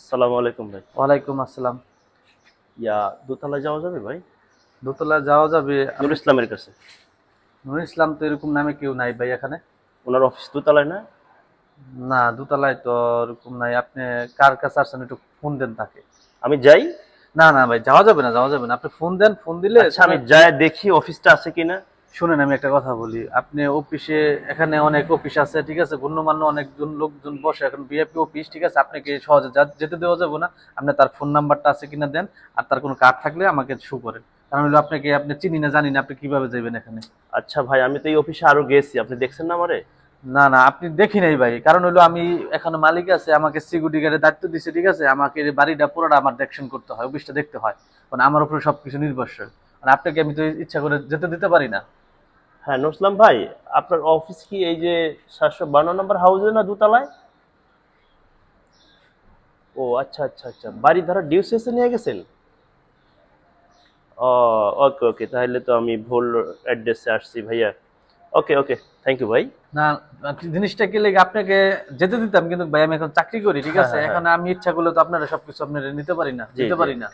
আসসালামু আলাইকুম ভাই। ওয়ালাইকুম আসসালাম। দোতলায় যাওয়া যাবে ভাই? দোতলা যাওয়া যাবে। নুর আপনি ইসলামের কাছে। নুর ইসলাম তো এরকম নামে কেউ নাই ভাই এখানে। ওনার অফিস দোতলায় না? না, দোতলায় তো এরকম নাই। আপনি কার কাছে আসছেন একটু ফোন দেন তাকে। আমি যাই? না না ভাই, যাওয়া যাবে না, যাওয়া যাবে না। আপনি ফোন দেন, ফোন দিলে আচ্ছা, আমি শোনেন। যাই দেখি অফিসটা আছে কিনা। শুনেন, আমি একটা কথা বলি। আপনি অফিসে, এখানে অনেক অফিস আছে, ঠিক আছে, গণ্যমান্য অনেকজন লোকজন বসে, এখন বিআইপি অফিস, ঠিক আছে, আপনাকে সহজে যেতে দেওয়া যাবে না। আপনি তার ফোন নাম্বারটা আছে কিনা দেন, আর তার কোনো কার্ড থাকলে আমাকে শো করেন। কারণ হলো আপনাকে, আপনি চিনি না জানি না, আপনি কিভাবে যাবেন এখানে। আচ্ছা ভাই, আমি তো এই অফিসে আরো গেছি, আপনি দেখছেন না আমারে? না না, আপনি দেখি নাই ভাই। কারণ হলো আমি, এখানে মালিক আছে, আমাকে সিকিউরিটি গার্ডের দায়িত্ব দিচ্ছে, ঠিক আছে, আমাকে এই বাড়িটা পুরোটা আমার দেখশন করতে হয়, অফিসটা দেখতে হয়। কারণ আমার উপরে সবকিছু নির্ভরশীল। আর আপনাকে আমি তো ইচ্ছা করে যেতে দিতে পারি না। হ্যাঁ নুর ইসলাম ভাই, আপনার অফিস কি এই যে 752 নম্বর হাউসে না দোতলায়? ও আচ্ছা আচ্ছা আচ্ছা, বাড়ি ধারা ডিউসিএসে নিয়ে গেছেন? ও, ওকে ওকে, তাহলে তো আমি ভুল অ্যাড্রেসে আসছি ভাইয়া। ওকে ওকে, থ্যাংক ইউ ভাই। না, জিনিসটা কি লেগে আপনাকে যেতে দিতাম, কিন্তু ভাই আমি এখন চাকরি করি, ঠিক হ্যাঁ আছে, হ্যাঁ হ্যাঁ। এখন আমি ইচ্ছা করলে তো আপনারা সবকিছু আপনারা নিতে পারি না, জি দিতে জি। পারি না।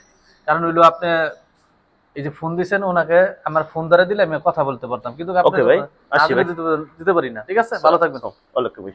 কারণ হইলো আপনি এই যে ফোন দিছেন ওনাকে, আমার ফোন ধরে দিলে আমি কথা বলতে পারতাম, কিন্তু আপনি ওকে তো ভাই, না আসি দিলে ভাই। দিতে পারি না। ঠিক আছে, ভালো থাকবেন। ওকে ভাই।